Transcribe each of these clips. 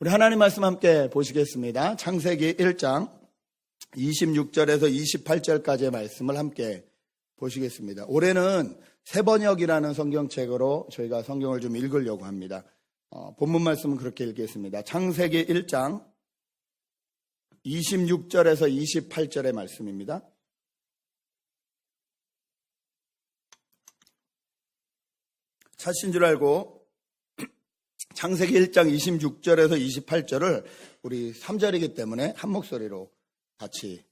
우리 하나님 말씀 함께 보시겠습니다. 창세기 1장 26절에서 28절까지의 말씀을 함께 보시겠습니다. 올해는 새번역이라는 성경책으로 저희가 성경을 좀 읽으려고 합니다. 본문 말씀은 그렇게 읽겠습니다. 창세기 1장 26절에서 28절의 말씀입니다. 찾으신 줄 알고 창세기 1장 26절에서 28절을 우리 3절이기 때문에 한 목소리로 같이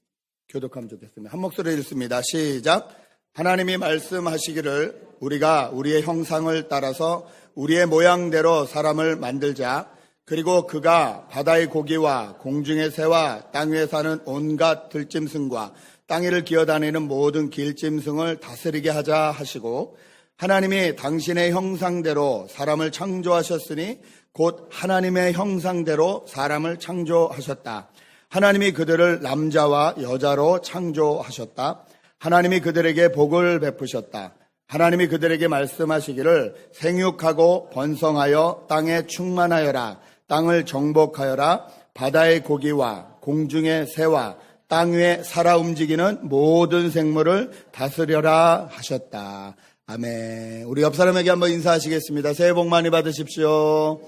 교독하면 좋겠습니다. 한 목소리로 읽습니다. 시작. 하나님이 말씀하시기를 우리가 우리의 형상을 따라서 우리의 모양대로 사람을 만들자. 그리고 그가 바다의 고기와 공중의 새와 땅 위에 사는 온갖 들짐승과 땅 위를 기어다니는 모든 길짐승을 다스리게 하자 하시고, 하나님이 당신의 형상대로 사람을 창조하셨으니 곧 하나님의 형상대로 사람을 창조하셨다. 하나님이 그들을 남자와 여자로 창조하셨다. 하나님이 그들에게 복을 베푸셨다. 하나님이 그들에게 말씀하시기를 생육하고 번성하여 땅에 충만하여라. 땅을 정복하여라. 바다의 고기와 공중의 새와 땅 위에 살아 움직이는 모든 생물을 다스려라 하셨다. 아멘. 우리 옆 사람에게 한번 인사하시겠습니다. 새해 복 많이 받으십시오.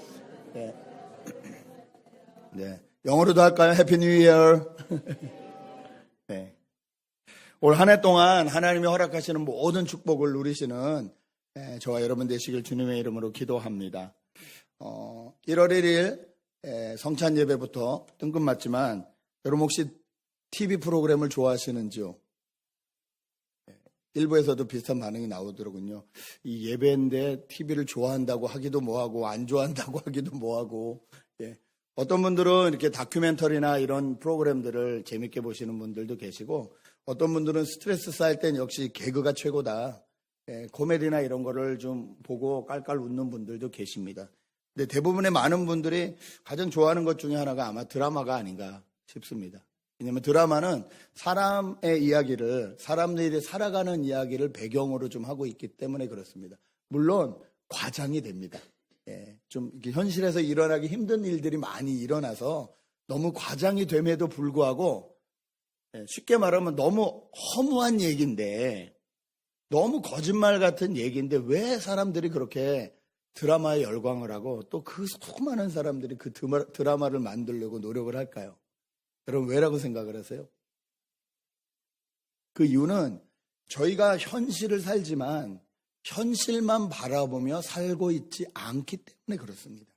네. 영어로도 할까요? 해피 뉴 이어. 네. 올 한 해 동안 하나님이 허락하시는 모든 축복을 누리시는 저와 여러분 되시길 주님의 이름으로 기도합니다. 1월 1일 성찬 예배부터 뜬금맞지만 여러분 혹시 TV 프로그램을 좋아하시는지요? 일부에서도 비슷한 반응이 나오더라고요. 이 예배인데 TV를 좋아한다고 하기도 뭐하고 안 좋아한다고 하기도 뭐하고. 어떤 분들은 이렇게 다큐멘터리나 이런 프로그램들을 재밌게 보시는 분들도 계시고, 어떤 분들은 스트레스 쌓일 땐 역시 개그가 최고다. 코미디나 이런 거를 좀 보고 깔깔 웃는 분들도 계십니다. 근데 대부분의 많은 분들이 가장 좋아하는 것 중에 하나가 아마 드라마가 아닌가 싶습니다. 왜냐하면 드라마는 사람의 이야기를, 사람들이 살아가는 이야기를 배경으로 좀 하고 있기 때문에 그렇습니다. 물론 과장이 됩니다. 좀 이렇게 현실에서 일어나기 힘든 일들이 많이 일어나서 너무 과장이 됨에도 불구하고, 쉽게 말하면 너무 허무한 얘기인데, 너무 거짓말 같은 얘기인데 왜 사람들이 그렇게 드라마에 열광을 하고 또 그 수많은 사람들이 그 드라마를 만들려고 노력을 할까요? 여러분 왜라고 생각을 하세요? 그 이유는 저희가 현실을 살지만 현실만 바라보며 살고 있지 않기 때문에 그렇습니다.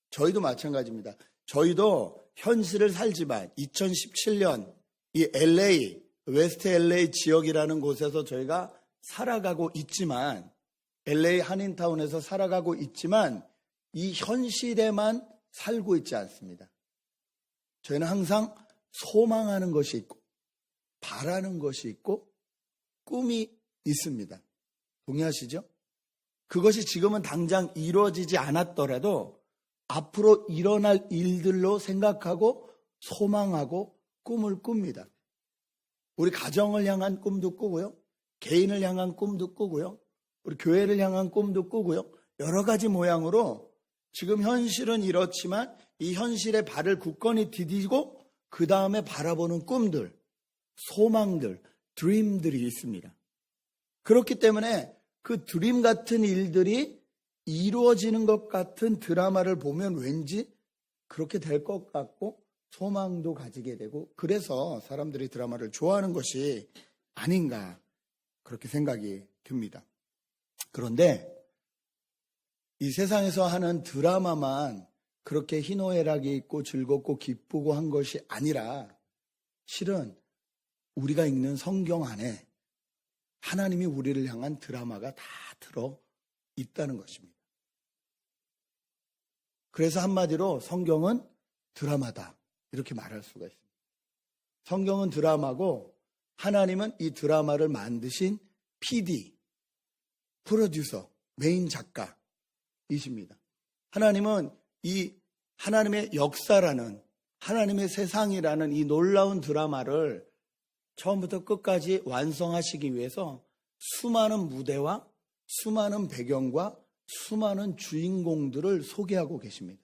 저희도 마찬가지입니다. 저희도 현실을 살지만 2017년 이 LA, 웨스트 LA 지역이라는 곳에서 저희가 살아가고 있지만, LA 한인타운에서 살아가고 있지만 이 현실에만 살고 있지 않습니다. 저희는 항상 소망하는 것이 있고 바라는 것이 있고 꿈이 있습니다. 동의하시죠? 그것이 지금은 당장 이루어지지 않았더라도 앞으로 일어날 일들로 생각하고 소망하고 꿈을 꿉니다. 우리 가정을 향한 꿈도 꾸고요. 개인을 향한 꿈도 꾸고요. 우리 교회를 향한 꿈도 꾸고요. 여러 가지 모양으로 지금 현실은 이렇지만 이 현실에 발을 굳건히 디디고 그 다음에 바라보는 꿈들, 소망들, 드림들이 있습니다. 그렇기 때문에 그 드림 같은 일들이 이루어지는 것 같은 드라마를 보면 왠지 그렇게 될 것 같고 소망도 가지게 되고, 그래서 사람들이 드라마를 좋아하는 것이 아닌가 그렇게 생각이 듭니다. 그런데 이 세상에서 하는 드라마만 그렇게 희노애락이 있고 즐겁고 기쁘고 한 것이 아니라, 실은 우리가 읽는 성경 안에 하나님이 우리를 향한 드라마가 다 들어 있다는 것입니다. 그래서 한마디로 성경은 드라마다 이렇게 말할 수가 있습니다. 성경은 드라마고 하나님은 이 드라마를 만드신 PD, 프로듀서, 메인 작가이십니다. 하나님은 이 하나님의 역사라는, 하나님의 세상이라는 이 놀라운 드라마를 처음부터 끝까지 완성하시기 위해서 수많은 무대와 수많은 배경과 수많은 주인공들을 소개하고 계십니다.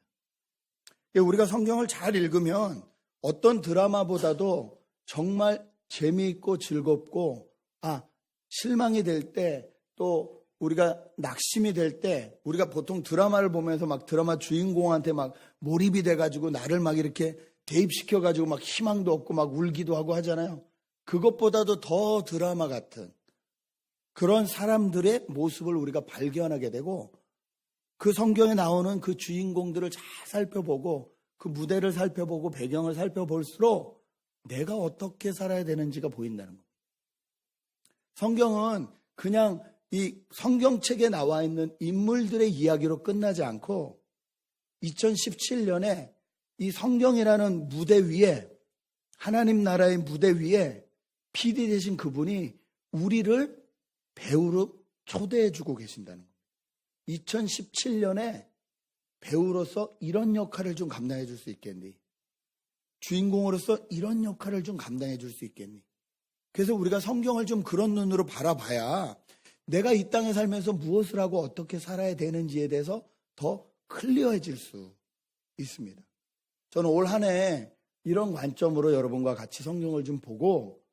우리가 성경을 잘 읽으면 어떤 드라마보다도 정말 재미있고 즐겁고, 실망이 될 때, 또 우리가 낙심이 될 때, 우리가 보통 드라마를 보면서 막 드라마 주인공한테 막 몰입이 돼가지고 나를 막 이렇게 대입시켜가지고 막 희망도 없고 막 울기도 하고 하잖아요. 그것보다도 더 드라마 같은 그런 사람들의 모습을 우리가 발견하게 되고, 그 성경에 나오는 그 주인공들을 잘 살펴보고 그 무대를 살펴보고 배경을 살펴볼수록 내가 어떻게 살아야 되는지가 보인다는 겁니다. 성경은 그냥 이 성경책에 나와 있는 인물들의 이야기로 끝나지 않고 2017년에 이 성경이라는 무대 위에, 하나님 나라의 무대 위에 PD 되신 그분이 우리를 배우로 초대해 주고 계신다는 겁니다. 2017년에 배우로서 이런 역할을 좀 감당해 줄 수 있겠니? 주인공으로서 이런 역할을 좀 감당해 줄 수 있겠니? 그래서 우리가 성경을 좀 그런 눈으로 바라봐야 내가 이 땅에 살면서 무엇을 하고 어떻게 살아야 되는지에 대해서 더 클리어해질 수 있습니다. 저는 올 한 해 이런 관점으로 여러분과 같이 성경을 좀 보고,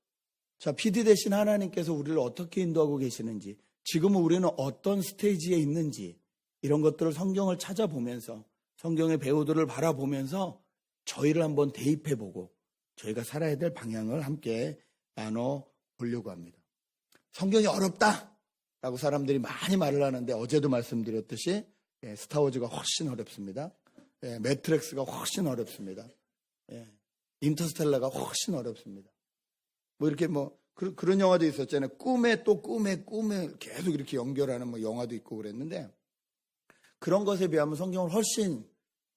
자, PD 되신 하나님께서 우리를 어떻게 인도하고 계시는지, 지금은 우리는 어떤 스테이지에 있는지, 이런 것들을 성경을 찾아보면서 성경의 배우들을 바라보면서 저희를 한번 대입해보고 저희가 살아야 될 방향을 함께 나눠보려고 합니다. 성경이 어렵다라고 사람들이 많이 말을 하는데, 어제도 말씀드렸듯이 스타워즈가 훨씬 어렵습니다. 매트릭스가 훨씬 어렵습니다. 인터스텔라가 훨씬 어렵습니다. 뭐 이렇게 그런 영화도 있었잖아요. 꿈에 또 꿈에 계속 이렇게 연결하는 영화도 있고 그랬는데, 그런 것에 비하면 성경을 훨씬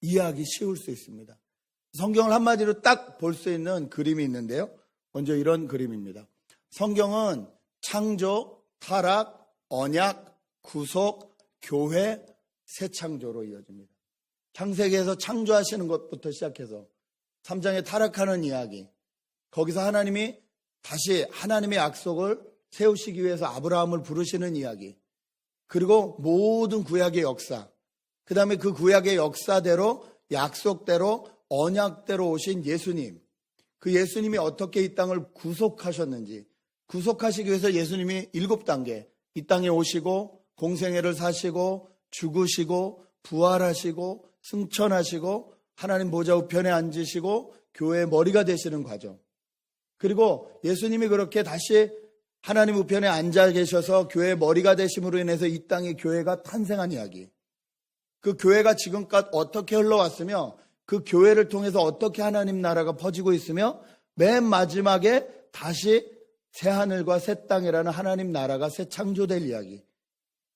이해하기 쉬울 수 있습니다. 성경을 한마디로 딱 볼 수 있는 그림이 있는데요. 먼저 이런 그림입니다. 성경은 창조, 타락, 언약, 구속, 교회, 새 창조로 이어집니다. 창세기에서 창조하시는 것부터 시작해서 3장에 타락하는 이야기, 거기서 하나님이 다시 하나님의 약속을 세우시기 위해서 아브라함을 부르시는 이야기, 그리고 모든 구약의 역사, 그 다음에 그 구약의 역사대로 약속대로 언약대로 오신 예수님, 그 예수님이 어떻게 이 땅을 구속하셨는지, 구속하시기 위해서 예수님이 7단계 이 땅에 오시고 공생애를 사시고 죽으시고 부활하시고 승천하시고 하나님 보좌 우편에 앉으시고 교회의 머리가 되시는 과정, 그리고 예수님이 그렇게 다시 하나님 우편에 앉아 계셔서 교회의 머리가 되심으로 인해서 이 땅에 교회가 탄생한 이야기, 그 교회가 지금까지 어떻게 흘러왔으며 그 교회를 통해서 어떻게 하나님 나라가 퍼지고 있으며 맨 마지막에 다시 새하늘과 새 땅이라는 하나님 나라가 새 창조될 이야기,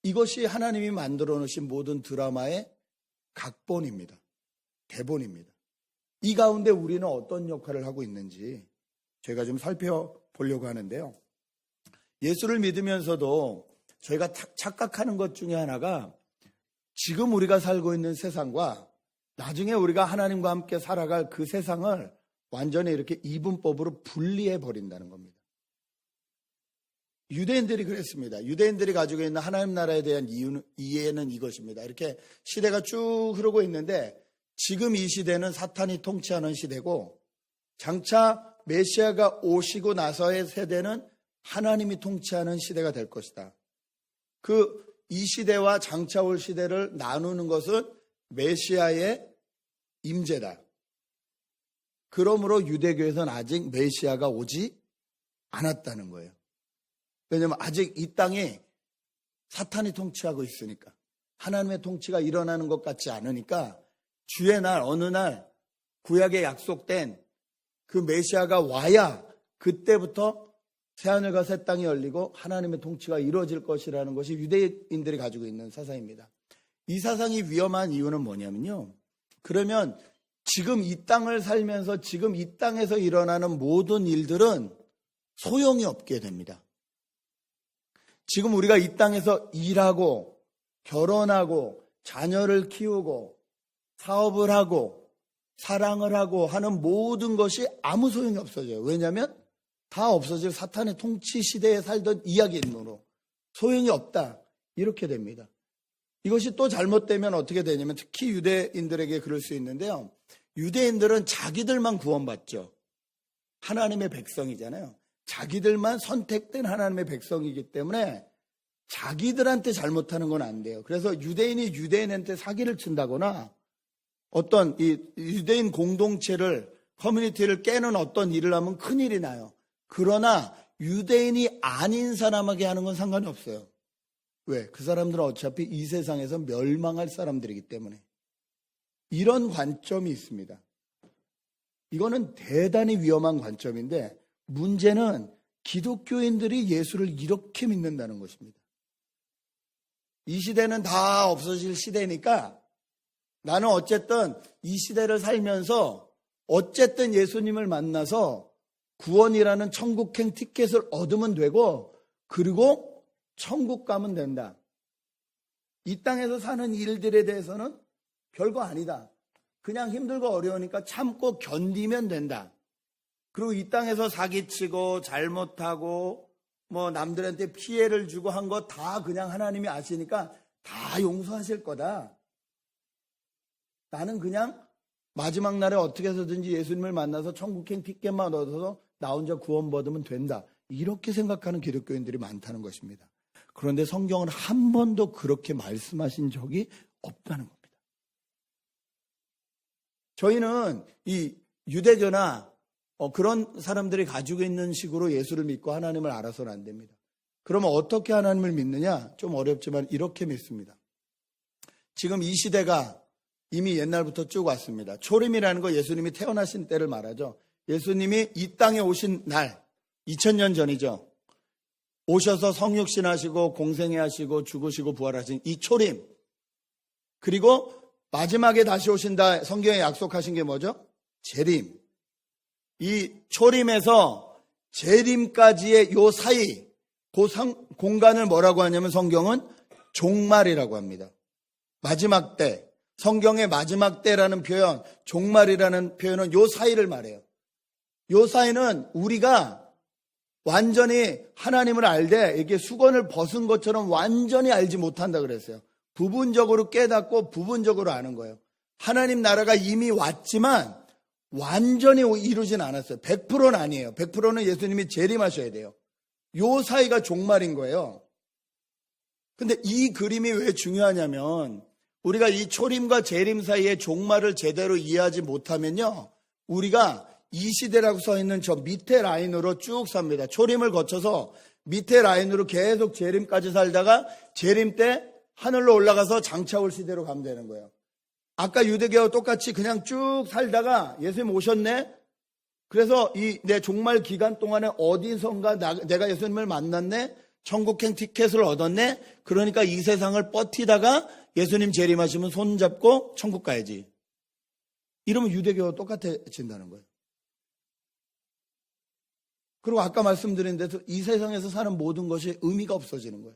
이것이 하나님이 만들어 놓으신 모든 드라마의 각본입니다. 대본입니다. 이 가운데 우리는 어떤 역할을 하고 있는지 저희가 좀 살펴보려고 하는데요. 예수를 믿으면서도 저희가 착각하는 것 중에 하나가 지금 우리가 살고 있는 세상과 나중에 우리가 하나님과 함께 살아갈 그 세상을 완전히 이렇게 이분법으로 분리해 버린다는 겁니다. 유대인들이 그랬습니다. 유대인들이 가지고 있는 하나님 나라에 대한 이해는 이것입니다. 이렇게 시대가 쭉 흐르고 있는데, 지금 이 시대는 사탄이 통치하는 시대고, 장차 메시아가 오시고 나서의 세대는 하나님이 통치하는 시대가 될 것이다. 이 시대와 장차 올 시대를 나누는 것은 메시아의 임재다. 그러므로 유대교에서는 아직 메시아가 오지 않았다는 거예요. 왜냐하면 아직 이 땅에 사탄이 통치하고 있으니까, 하나님의 통치가 일어나는 것 같지 않으니까, 주의 날 어느 날 구약에 약속된 그 메시아가 와야 그때부터 새하늘과 새 땅이 열리고 하나님의 통치가 이루어질 것이라는 것이 유대인들이 가지고 있는 사상입니다. 이 사상이 위험한 이유는 뭐냐면요, 그러면 지금 이 땅을 살면서 지금 이 땅에서 일어나는 모든 일들은 소용이 없게 됩니다. 지금 우리가 이 땅에서 일하고 결혼하고 자녀를 키우고 사업을 하고 사랑을 하고 하는 모든 것이 아무 소용이 없어져요. 왜냐하면 다 없어질 사탄의 통치 시대에 살던 이야기이므로 소용이 없다, 이렇게 됩니다. 이것이 또 잘못되면 어떻게 되냐면, 특히 유대인들에게 그럴 수 있는데요, 유대인들은 자기들만 구원받죠. 하나님의 백성이잖아요. 자기들만 선택된 하나님의 백성이기 때문에 자기들한테 잘못하는 건 안 돼요. 그래서 유대인이 유대인한테 사기를 친다거나 어떤 이 유대인 공동체를, 커뮤니티를 깨는 어떤 일을 하면 큰일이 나요. 그러나 유대인이 아닌 사람에게 하는 건 상관이 없어요. 왜? 그 사람들은 어차피 이 세상에서 멸망할 사람들이기 때문에. 이런 관점이 있습니다. 이거는 대단히 위험한 관점인데 문제는 기독교인들이 예수를 이렇게 믿는다는 것입니다. 이 시대는 다 없어질 시대니까 나는 어쨌든 이 시대를 살면서 어쨌든 예수님을 만나서 구원이라는 천국행 티켓을 얻으면 되고 그리고 천국 가면 된다. 이 땅에서 사는 일들에 대해서는 별거 아니다. 그냥 힘들고 어려우니까 참고 견디면 된다. 그리고 이 땅에서 사기치고 잘못하고 뭐 남들한테 피해를 주고 한 거 다 그냥 하나님이 아시니까 다 용서하실 거다. 나는 그냥 마지막 날에 어떻게 해서든지 예수님을 만나서 천국행 티켓만 얻어서 나 혼자 구원 받으면 된다. 이렇게 생각하는 기독교인들이 많다는 것입니다. 그런데 성경은 한 번도 그렇게 말씀하신 적이 없다는 겁니다. 저희는 이 유대교나 그런 사람들이 가지고 있는 식으로 예수를 믿고 하나님을 알아서는 안 됩니다. 그러면 어떻게 하나님을 믿느냐? 좀 어렵지만 이렇게 믿습니다. 지금 이 시대가 이미 옛날부터 쭉 왔습니다. 초림이라는 거 예수님이 태어나신 때를 말하죠. 예수님이 이 땅에 오신 날, 2000년 전이죠. 오셔서 성육신 하시고 공생애 하시고 죽으시고 부활하신 이 초림. 그리고 마지막에 다시 오신다 성경에 약속하신 게 뭐죠? 재림. 이 초림에서 재림까지의 요 사이, 그 공간을 뭐라고 하냐면 성경은 종말이라고 합니다. 마지막 때. 성경의 마지막 때라는 표현, 종말이라는 표현은 요 사이를 말해요. 요 사이는 우리가 완전히 하나님을 알되 이게 수건을 벗은 것처럼 완전히 알지 못한다 그랬어요. 부분적으로 깨닫고 부분적으로 아는 거예요. 하나님 나라가 이미 왔지만 완전히 이루진 않았어요. 100%는 아니에요. 100%는 예수님이 재림하셔야 돼요. 요 사이가 종말인 거예요. 근데 이 그림이 왜 중요하냐면 우리가 이 초림과 재림 사이의 종말을 제대로 이해하지 못하면요. 우리가 이 시대라고 써 있는 저 밑에 라인으로 쭉 삽니다. 초림을 거쳐서 밑에 라인으로 계속 재림까지 살다가 재림 때 하늘로 올라가서 장차 올 시대로 가면 되는 거예요. 아까 유대교와 똑같이 그냥 쭉 살다가 예수님 오셨네. 그래서 이 내 종말 기간 동안에 어디선가 내가 예수님을 만났네. 천국행 티켓을 얻었네. 그러니까 이 세상을 버티다가 예수님 재림하시면 손잡고 천국 가야지. 이러면 유대교와 똑같아진다는 거예요. 그리고 아까 말씀드린 대로 이 세상에서 사는 모든 것이 의미가 없어지는 거예요.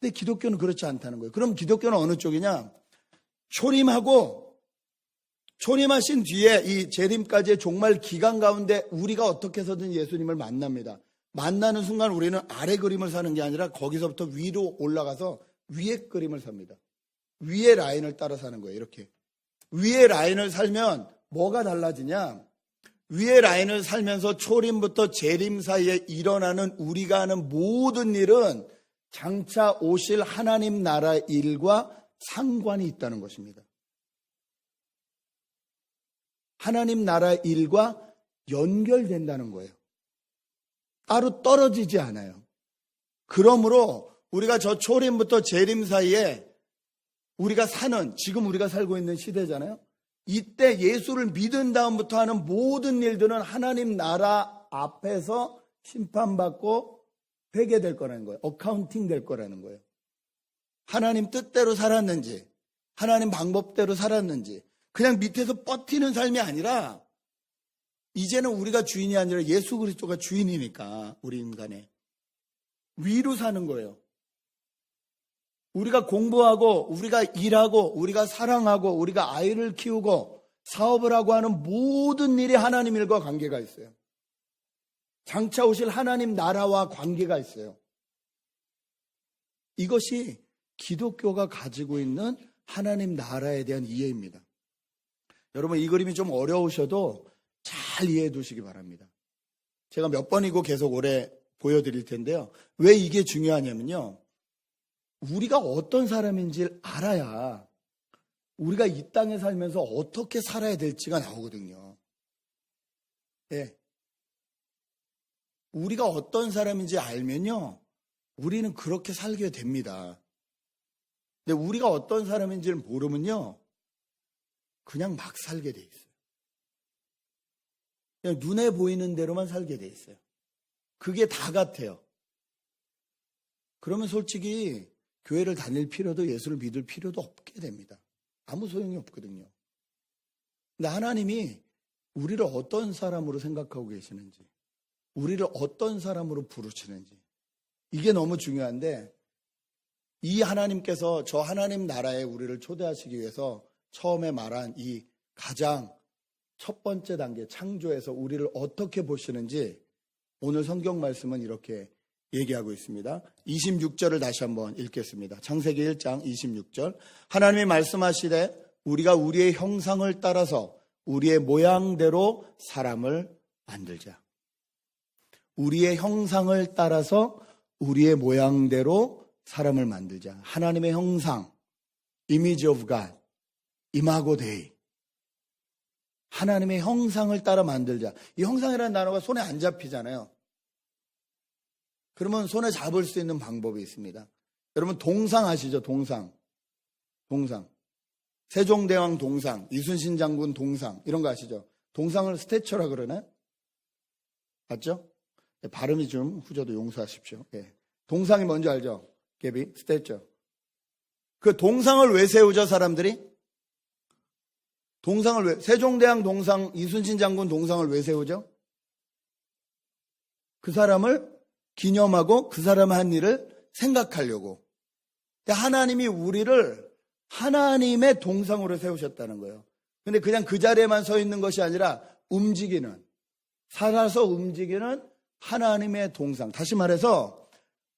근데 기독교는 그렇지 않다는 거예요. 그럼 기독교는 어느 쪽이냐? 초림하신 뒤에 이 재림까지의 종말 기간 가운데 우리가 어떻게 해서든 예수님을 만납니다. 만나는 순간 우리는 아래 그림을 사는 게 아니라 거기서부터 위로 올라가서 위에 그림을 삽니다. 위에 라인을 따라 사는 거예요. 이렇게. 위에 라인을 살면 뭐가 달라지냐? 위에 라인을 살면서 초림부터 재림 사이에 일어나는 우리가 하는 모든 일은 장차 오실 하나님 나라 일과 상관이 있다는 것입니다. 하나님 나라 일과 연결된다는 거예요. 따로 떨어지지 않아요. 그러므로 우리가 저 초림부터 재림 사이에 우리가 사는, 지금 우리가 살고 있는 시대잖아요. 이때 예수를 믿은 다음부터 하는 모든 일들은 하나님 나라 앞에서 심판받고 회개될 거라는 거예요. 어카운팅 될 거라는 거예요. 하나님 뜻대로 살았는지, 하나님 방법대로 살았는지, 그냥 밑에서 버티는 삶이 아니라 이제는 우리가 주인이 아니라 예수 그리스도가 주인이니까 우리 인간의 위로 사는 거예요. 우리가 공부하고 우리가 일하고 우리가 사랑하고 우리가 아이를 키우고 사업을 하고 하는 모든 일이 하나님 일과 관계가 있어요. 장차 오실 하나님 나라와 관계가 있어요. 이것이 기독교가 가지고 있는 하나님 나라에 대한 이해입니다. 여러분, 이 그림이 좀 어려우셔도 잘 이해해 두시기 바랍니다. 제가 몇 번이고 계속 오래 보여드릴 텐데요. 왜 이게 중요하냐면요. 우리가 어떤 사람인지를 알아야 우리가 이 땅에 살면서 어떻게 살아야 될지가 나오거든요. 예. 우리가 어떤 사람인지 알면요. 우리는 그렇게 살게 됩니다. 근데 우리가 어떤 사람인지를 모르면요. 그냥 막 살게 돼 있어요. 그냥 눈에 보이는 대로만 살게 돼 있어요. 그게 다 같아요. 그러면 솔직히 교회를 다닐 필요도 예수를 믿을 필요도 없게 됩니다. 아무 소용이 없거든요. 근데 하나님이 우리를 어떤 사람으로 생각하고 계시는지, 우리를 어떤 사람으로 부르시는지, 이게 너무 중요한데, 이 하나님께서 저 하나님 나라에 우리를 초대하시기 위해서 처음에 말한 이 가장 첫 번째 단계 창조에서 우리를 어떻게 보시는지 오늘 성경 말씀은 이렇게 얘기하고 있습니다. 26절을 다시 한번 읽겠습니다. 창세기 1장 26절. 하나님이 말씀하시되 우리가 우리의 형상을 따라서 우리의 모양대로 사람을 만들자. 우리의 형상을 따라서 우리의 모양대로 사람을 만들자. 하나님의 형상, image of God, 이마고 데이. 하나님의 형상을 따라 만들자. 이 형상이라는 단어가 손에 안 잡히잖아요. 그러면 손에 잡을 수 있는 방법이 있습니다. 여러분 동상 아시죠? 동상. 세종대왕 동상, 이순신 장군 동상 이런 거 아시죠? 동상을 스태처라 그러네? 맞죠? 네, 발음이 좀 후져도 용서하십시오. 네. 동상이 뭔지 알죠? 개비, 스태처. 그 동상을 왜 세우죠, 사람들이? 세종대왕 동상, 이순신 장군 동상을 왜 세우죠? 그 사람을 기념하고 그 사람의 한 일을 생각하려고. 하나님이 우리를 하나님의 동상으로 세우셨다는 거예요. 근데 그냥 그 자리에만 서 있는 것이 아니라 움직이는, 살아서 움직이는 하나님의 동상. 다시 말해서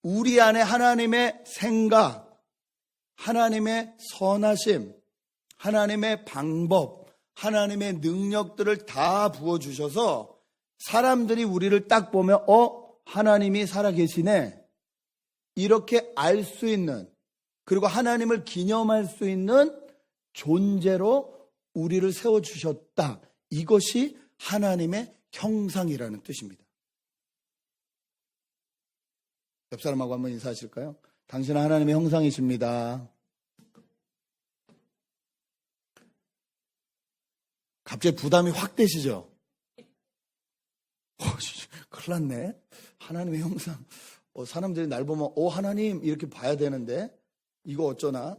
우리 안에 하나님의 생각, 하나님의 선하심, 하나님의 방법, 하나님의 능력들을 다 부어주셔서 사람들이 우리를 딱 보면 하나님이 살아계시네. 이렇게 알 수 있는, 그리고 하나님을 기념할 수 있는 존재로 우리를 세워주셨다. 이것이 하나님의 형상이라는 뜻입니다. 옆 사람하고 한번 인사하실까요? 당신은 하나님의 형상이십니다. 갑자기 부담이 확 되시죠? 큰일 났네. 하나님의 형상. 사람들이 날 보면 하나님 이렇게 봐야 되는데 이거 어쩌나?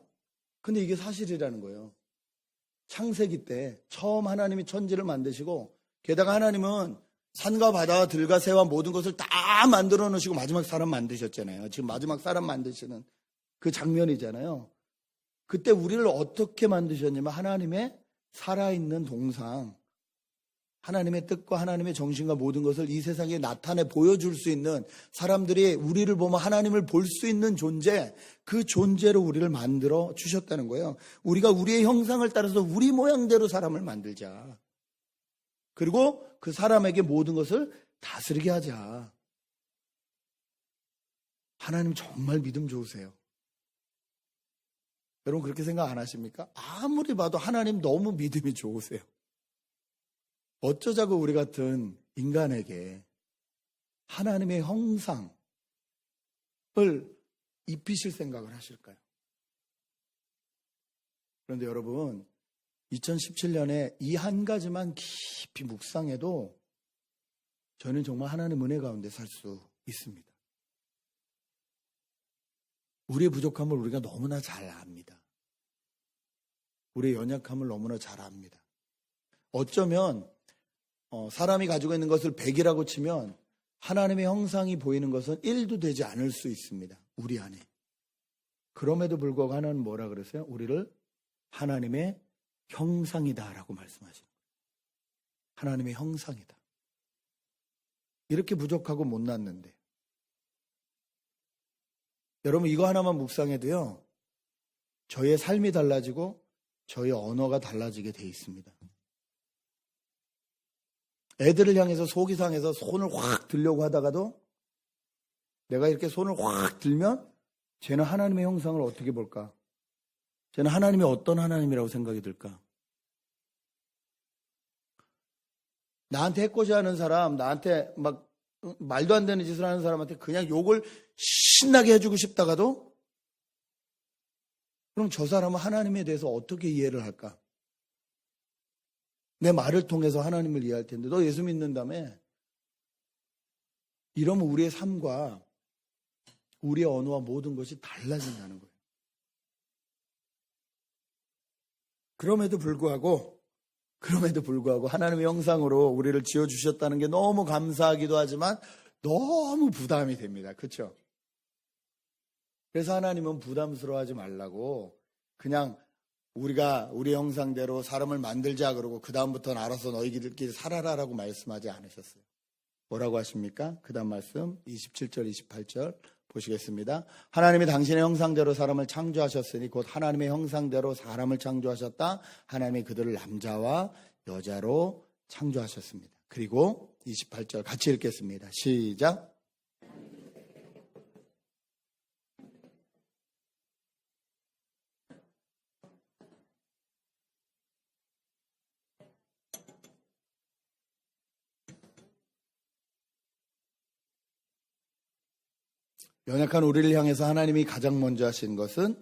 근데 이게 사실이라는 거예요. 창세기 때 처음 하나님이 천지를 만드시고, 게다가 하나님은 산과 바다와 들과 새와 모든 것을 다 만들어 놓으시고 마지막 사람 만드셨잖아요. 지금 마지막 사람 만드시는 그 장면이잖아요. 그때 우리를 어떻게 만드셨냐면 하나님의 살아있는 동상, 하나님의 뜻과 하나님의 정신과 모든 것을 이 세상에 나타내 보여줄 수 있는, 사람들이 우리를 보면 하나님을 볼 수 있는 존재, 그 존재로 우리를 만들어 주셨다는 거예요. 우리가 우리의 형상을 따라서 우리 모양대로 사람을 만들자. 그리고 그 사람에게 모든 것을 다스리게 하자. 하나님 정말 믿음 좋으세요. 여러분 그렇게 생각 안 하십니까? 아무리 봐도 하나님 너무 믿음이 좋으세요. 어쩌자고 우리 같은 인간에게 하나님의 형상을 입히실 생각을 하실까요? 그런데 여러분 2017년에 이 한 가지만 깊이 묵상해도 저는 정말 하나님 은혜 가운데 살 수 있습니다. 우리의 부족함을 우리가 너무나 잘 압니다. 우리의 연약함을 너무나 잘 압니다. 어쩌면 사람이 가지고 있는 것을 100이라고 치면 하나님의 형상이 보이는 것은 1도 되지 않을 수 있습니다. 우리 안에. 그럼에도 불구하고 하나님은 뭐라 그랬어요? 우리를 하나님의 형상이다라고 말씀하시는 거예요. 하나님의 형상이다. 이렇게 부족하고 못났는데. 여러분 이거 하나만 묵상해도요. 저의 삶이 달라지고 저의 언어가 달라지게 돼 있습니다. 애들을 향해서 속이 상해서 손을 확 들려고 하다가도 내가 이렇게 손을 확 들면 쟤는 하나님의 형상을 어떻게 볼까? 쟤는 하나님이 어떤 하나님이라고 생각이 들까? 나한테 해코지 하는 사람, 나한테 막 말도 안 되는 짓을 하는 사람한테 그냥 욕을 신나게 해주고 싶다가도 그럼 저 사람은 하나님에 대해서 어떻게 이해를 할까? 내 말을 통해서 하나님을 이해할 텐데 너 예수 믿는다며? 이러면 우리의 삶과 우리의 언어와 모든 것이 달라진다는 거예요. 그럼에도 불구하고 하나님의 형상으로 우리를 지어주셨다는 게 너무 감사하기도 하지만 너무 부담이 됩니다. 그렇죠? 그래서 하나님은 부담스러워하지 말라고 그냥 우리가 우리 형상대로 사람을 만들자 그러고 그 다음부터는 알아서 너희들끼리 살아라라고 말씀하지 않으셨어요. 뭐라고 하십니까? 그 다음 말씀 27절 28절 보시겠습니다. 하나님이 당신의 형상대로 사람을 창조하셨으니 곧 하나님의 형상대로 사람을 창조하셨다. 하나님이 그들을 남자와 여자로 창조하셨습니다. 그리고 28절 같이 읽겠습니다. 시작. 연약한 우리를 향해서 하나님이 가장 먼저 하신 것은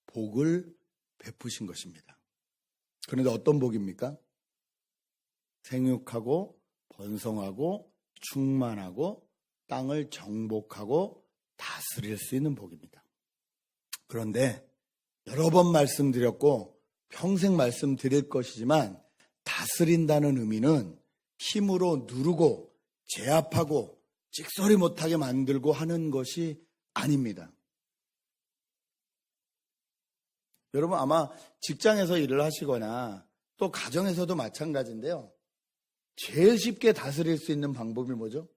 복을 베푸신 것입니다. 그런데 어떤 복입니까? 생육하고 번성하고 충만하고 땅을 정복하고 다스릴 수 있는 복입니다. 그런데 여러 번 말씀드렸고 평생 말씀드릴 것이지만 다스린다는 의미는 힘으로 누르고 제압하고 찍소리 못하게 만들고 하는 것이 아닙니다. 여러분 아마 직장에서 일을 하시거나 또 가정에서도 마찬가지인데요. 제일 쉽게 다스릴 수 있는 방법이 뭐죠?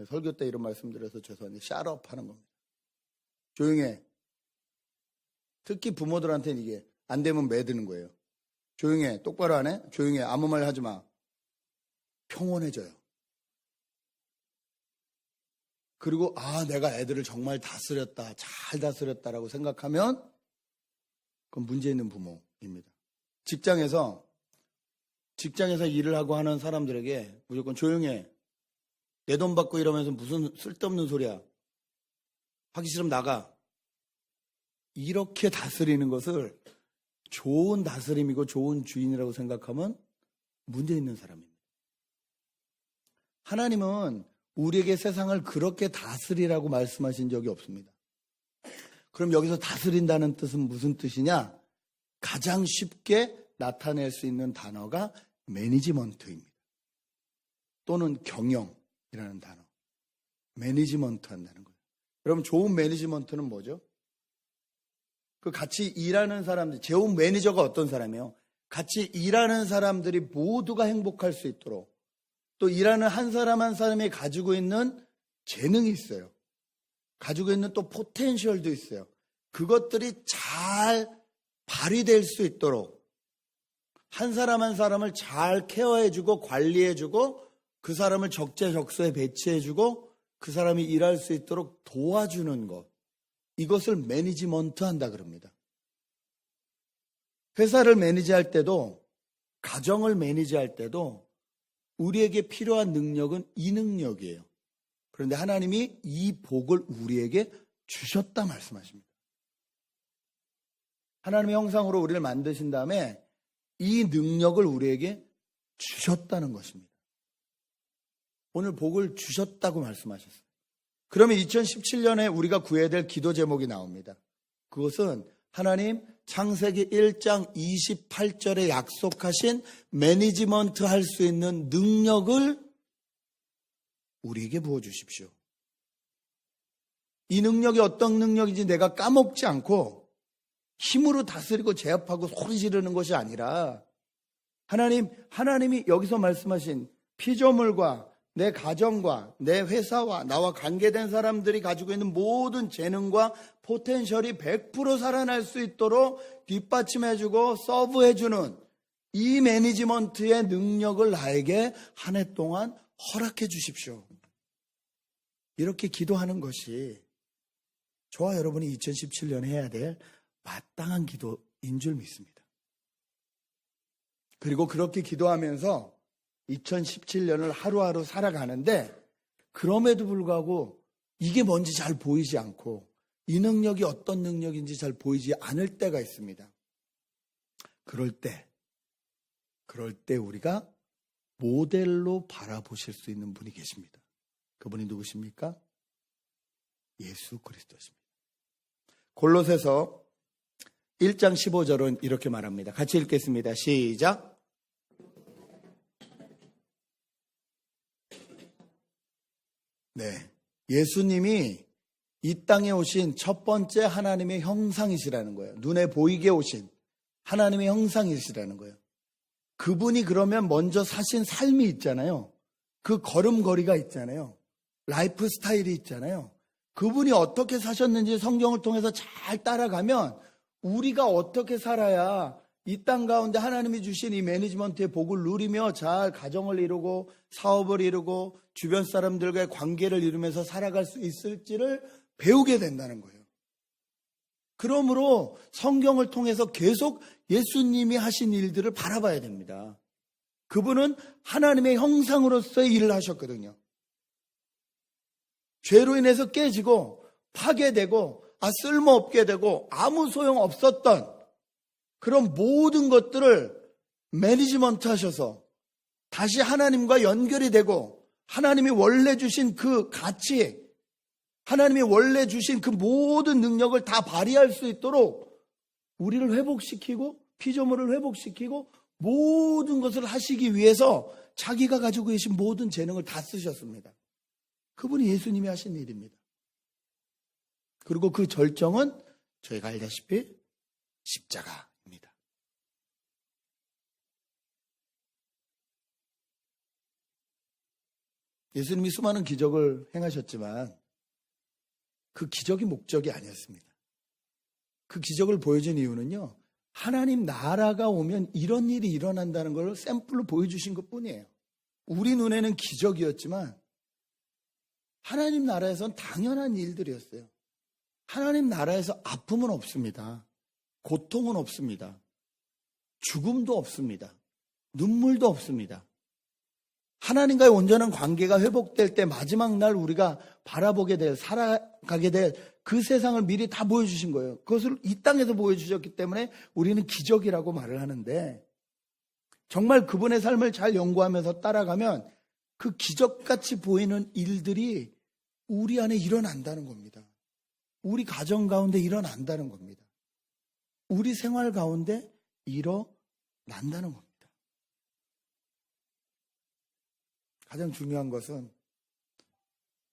설교 때 이런 말씀드려서 죄송한데 샷업 하는 겁니다. 조용히 해. 특히 부모들한테는 이게 안 되면 매드는 거예요. 조용히 해. 똑바로 안 해? 조용히 해. 아무 말 하지 마. 평온해져요. 그리고 내가 애들을 정말 다스렸다, 잘 다스렸다라고 생각하면 그건 문제 있는 부모입니다. 직장에서 일을 하고 하는 사람들에게 무조건 조용해. 내 돈 받고 이러면서 무슨 쓸데없는 소리야. 하기 싫으면 나가. 이렇게 다스리는 것을 좋은 다스림이고 좋은 주인이라고 생각하면 문제 있는 사람입니다. 하나님은 우리에게 세상을 그렇게 다스리라고 말씀하신 적이 없습니다. 그럼 여기서 다스린다는 뜻은 무슨 뜻이냐? 가장 쉽게 나타낼 수 있는 단어가 매니지먼트입니다. 또는 경영이라는 단어. 매니지먼트 한다는 거예요. 여러분 좋은 매니지먼트는 뭐죠? 그 같이 일하는 사람들, 좋은 매니저가 어떤 사람이에요? 같이 일하는 사람들이 모두가 행복할 수 있도록 또 일하는 한 사람 한 사람이 가지고 있는 재능이 있어요. 가지고 있는 또 포텐셜도 있어요. 그것들이 잘 발휘될 수 있도록 한 사람 한 사람을 잘 케어해주고 관리해주고 그 사람을 적재적소에 배치해주고 그 사람이 일할 수 있도록 도와주는 것. 이것을 매니지먼트 한다 그럽니다. 회사를 매니지할 때도 가정을 매니지할 때도 우리에게 필요한 능력은 이 능력이에요. 그런데 하나님이 이 복을 우리에게 주셨다 말씀하십니다. 하나님의 형상으로 우리를 만드신 다음에 이 능력을 우리에게 주셨다는 것입니다. 오늘 복을 주셨다고 말씀하셨어요. 그러면 2017년에 우리가 구해야 될 기도 제목이 나옵니다. 그것은 하나님 창세기 1장 28절에 약속하신 매니지먼트 할 수 있는 능력을 우리에게 부어주십시오. 이 능력이 어떤 능력인지 내가 까먹지 않고 힘으로 다스리고 제압하고 소리 지르는 것이 아니라 하나님이 여기서 말씀하신 피조물과 내 가정과 내 회사와 나와 관계된 사람들이 가지고 있는 모든 재능과 포텐셜이 100% 살아날 수 있도록 뒷받침해주고 서브해주는 이 매니지먼트의 능력을 나에게 한 해 동안 허락해 주십시오. 이렇게 기도하는 것이 저와 여러분이 2017년에 해야 될 마땅한 기도인 줄 믿습니다. 그리고 그렇게 기도하면서 2017년을 하루하루 살아가는데 그럼에도 불구하고 이게 뭔지 잘 보이지 않고 이 능력이 어떤 능력인지 잘 보이지 않을 때가 있습니다. 그럴 때 우리가 모델로 바라보실 수 있는 분이 계십니다. 그분이 누구십니까? 예수 그리스도십니다. 골로새서 1장 15절은 이렇게 말합니다. 같이 읽겠습니다. 시작. 네, 예수님이 이 땅에 오신 첫 번째 하나님의 형상이시라는 거예요. 눈에 보이게 오신 하나님의 형상이시라는 거예요. 그분이 그러면 먼저 사신 삶이 있잖아요. 그 걸음걸이가 있잖아요. 라이프 스타일이 있잖아요. 그분이 어떻게 사셨는지 성경을 통해서 잘 따라가면 우리가 어떻게 살아야 이 땅 가운데 하나님이 주신 이 매니지먼트의 복을 누리며 잘 가정을 이루고 사업을 이루고 주변 사람들과의 관계를 이루면서 살아갈 수 있을지를 배우게 된다는 거예요. 그러므로 성경을 통해서 계속 예수님이 하신 일들을 바라봐야 됩니다. 그분은 하나님의 형상으로서의 일을 하셨거든요. 죄로 인해서 깨지고 파괴되고 쓸모없게 되고 아무 소용 없었던 그런 모든 것들을 매니지먼트 하셔서 다시 하나님과 연결이 되고 하나님이 원래 주신 그 가치, 하나님이 원래 주신 그 모든 능력을 다 발휘할 수 있도록 우리를 회복시키고 피조물을 회복시키고 모든 것을 하시기 위해서 자기가 가지고 계신 모든 재능을 다 쓰셨습니다. 그분이 예수님이 하신 일입니다. 그리고 그 절정은 저희가 알다시피 십자가입니다. 예수님이 수많은 기적을 행하셨지만 그 기적이 목적이 아니었습니다. 그 기적을 보여준 이유는요, 하나님 나라가 오면 이런 일이 일어난다는 걸 샘플로 보여주신 것 뿐이에요. 우리 눈에는 기적이었지만 하나님 나라에선 당연한 일들이었어요. 하나님 나라에서 아픔은 없습니다. 고통은 없습니다. 죽음도 없습니다. 눈물도 없습니다. 하나님과의 온전한 관계가 회복될 때 마지막 날 우리가 바라보게 될, 살아가게 될 그 세상을 미리 다 보여주신 거예요. 그것을 이 땅에서 보여주셨기 때문에 우리는 기적이라고 말을 하는데, 정말 그분의 삶을 잘 연구하면서 따라가면 그 기적같이 보이는 일들이 우리 안에 일어난다는 겁니다. 우리 가정 가운데 일어난다는 겁니다. 우리 생활 가운데 일어난다는 겁니다. 가장 중요한 것은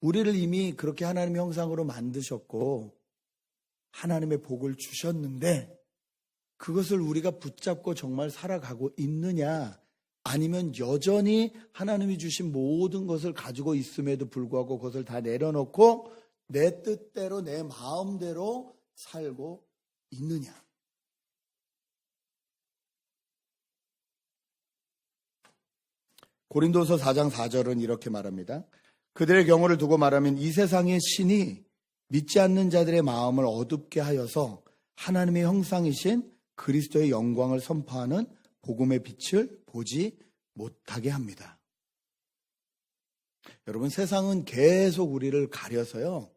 우리를 이미 그렇게 하나님의 형상으로 만드셨고 하나님의 복을 주셨는데 그것을 우리가 붙잡고 정말 살아가고 있느냐, 아니면 여전히 하나님이 주신 모든 것을 가지고 있음에도 불구하고 그것을 다 내려놓고 내 뜻대로 내 마음대로 살고 있느냐. 고린도서 4장 4절은 이렇게 말합니다. 그들의 경우를 두고 말하면 이 세상의 신이 믿지 않는 자들의 마음을 어둡게 하여서 하나님의 형상이신 그리스도의 영광을 선포하는 복음의 빛을 보지 못하게 합니다. 여러분, 세상은 계속 우리를 가려서요,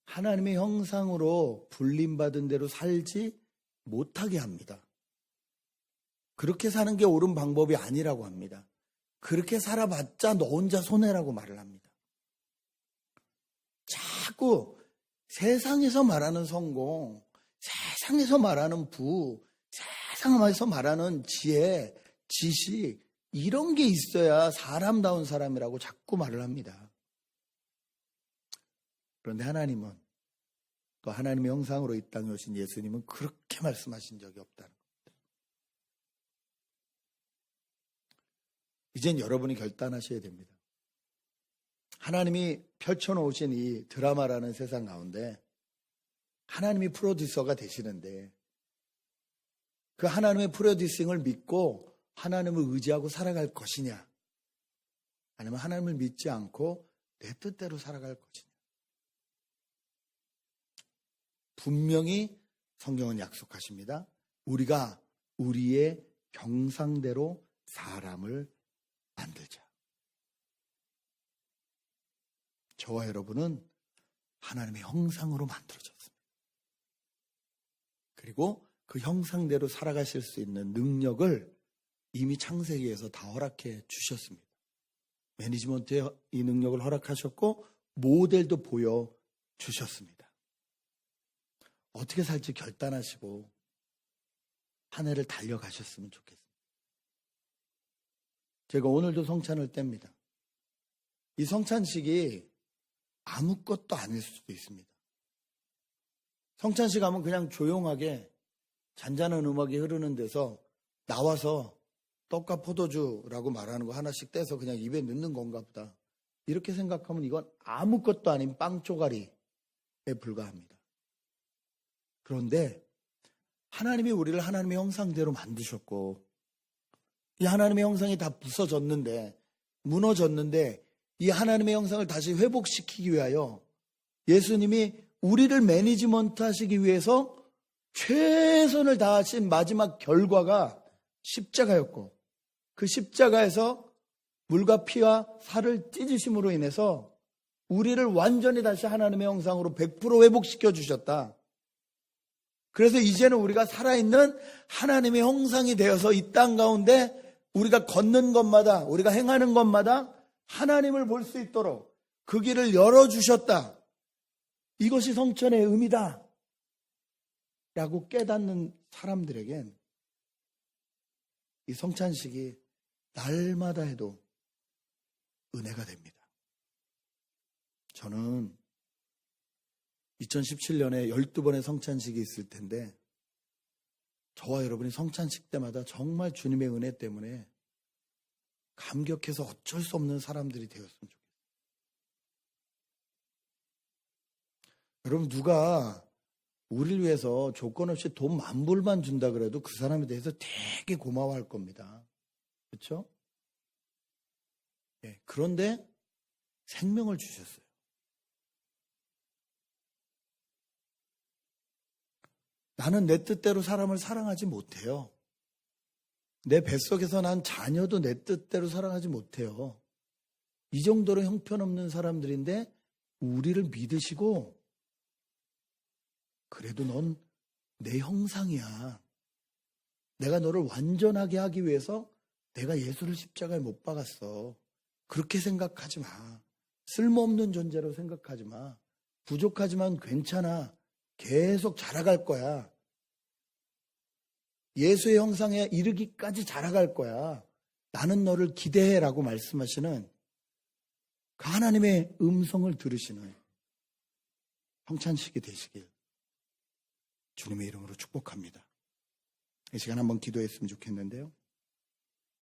하나님의 형상으로 불림받은 대로 살지 못하게 합니다. 그렇게 사는 게 옳은 방법이 아니라고 합니다. 그렇게 살아봤자 너 혼자 손해라고 말을 합니다. 자꾸 세상에서 말하는 성공, 세상에서 말하는 부, 세상에서 말하는 지혜, 지식, 이런 게 있어야 사람다운 사람이라고 자꾸 말을 합니다. 그런데 하나님은, 또 하나님의 형상으로 이 땅에 오신 예수님은 그렇게 말씀하신 적이 없다는 겁니다. 이젠 여러분이 결단하셔야 됩니다. 하나님이 펼쳐놓으신 이 드라마라는 세상 가운데 하나님이 프로듀서가 되시는데 그 하나님의 프로듀싱을 믿고 하나님을 의지하고 살아갈 것이냐, 아니면 하나님을 믿지 않고 내 뜻대로 살아갈 것이냐. 분명히 성경은 약속하십니다. 우리가 우리의 형상대로 사람을 만들자. 저와 여러분은 하나님의 형상으로 만들어졌습니다. 그리고 그 형상대로 살아가실 수 있는 능력을 이미 창세기에서 다 허락해 주셨습니다. 매니지먼트에 이 능력을 허락하셨고 모델도 보여주셨습니다. 어떻게 살지 결단하시고 한 해를 달려가셨으면 좋겠습니다. 제가 오늘도 성찬을 뗍니다. 이 성찬식이 아무것도 아닐 수도 있습니다. 성찬식 하면 그냥 조용하게 잔잔한 음악이 흐르는 데서 나와서 떡과 포도주라고 말하는 거 하나씩 떼서 그냥 입에 넣는 건가 보다. 이렇게 생각하면 이건 아무것도 아닌 빵 조가리에 불과합니다. 그런데 하나님이 우리를 하나님의 형상대로 만드셨고 이 하나님의 형상이 다 부서졌는데, 무너졌는데 이 하나님의 형상을 다시 회복시키기 위하여 예수님이 우리를 매니지먼트 하시기 위해서 최선을 다하신 마지막 결과가 십자가였고, 그 십자가에서 물과 피와 살을 찢으심으로 인해서 우리를 완전히 다시 하나님의 형상으로 100% 회복시켜 주셨다. 그래서 이제는 우리가 살아있는 하나님의 형상이 되어서 이 땅 가운데 우리가 걷는 것마다, 우리가 행하는 것마다 하나님을 볼 수 있도록 그 길을 열어주셨다. 이것이 성천의 의미다 라고 깨닫는 사람들에겐 이 성찬식이 날마다 해도 은혜가 됩니다. 저는 2017년에 12번의 성찬식이 있을 텐데 저와 여러분이 성찬식 때마다 정말 주님의 은혜 때문에 감격해서 어쩔 수 없는 사람들이 되었으면 좋겠어요. 여러분, 누가 우리를 위해서 조건 없이 돈 $10,000만 준다 그래도 그 사람에 대해서 되게 고마워할 겁니다. 그렇죠? 예, 그런데 생명을 주셨어요. 나는 내 뜻대로 사람을 사랑하지 못해요. 내 뱃속에서 난 자녀도 내 뜻대로 사랑하지 못해요. 이 정도로 형편없는 사람들인데 우리를 믿으시고 그래도 넌 내 형상이야. 내가 너를 완전하게 하기 위해서 내가 예수를 십자가에 못 박았어. 그렇게 생각하지 마. 쓸모없는 존재로 생각하지 마. 부족하지만 괜찮아. 계속 자라갈 거야. 예수의 형상에 이르기까지 자라갈 거야. 나는 너를 기대해라고 말씀하시는 그 하나님의 음성을 들으시는 성찬식이 되시길 주님의 이름으로 축복합니다. 이 시간 한번 기도했으면 좋겠는데요.